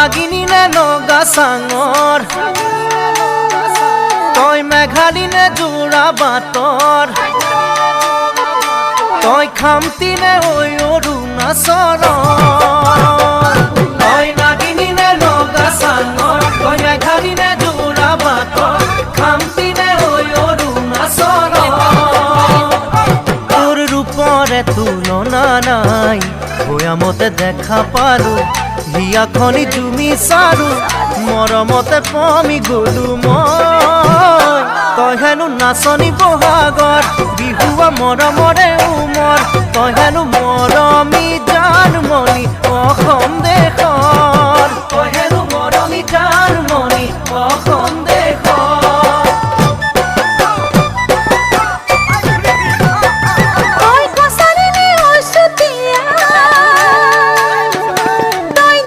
নাগিনী নে নগা চাঙৰ তই মেঘালী নে যোৰা বাটৰ তই খামতি নে ঐ অৰুণাচলৰ তই নাগিনী নে নগা চাঙৰ তই মেঘালী নে যোৰা বাটৰ খামতি নে ঐ অৰুণাচলৰ তোৰ ৰূপৰে তুলনা নাই ভৈয়ামতে দেখা পালো হিয়াখনি তুমি চাৰু মৰমতে পমি গলো মই তই হেনো নাচনি বহাগৰ বিহুৱা মৰমৰে উমৰ তই হেনো মৰমী জানমণি অসম দেশ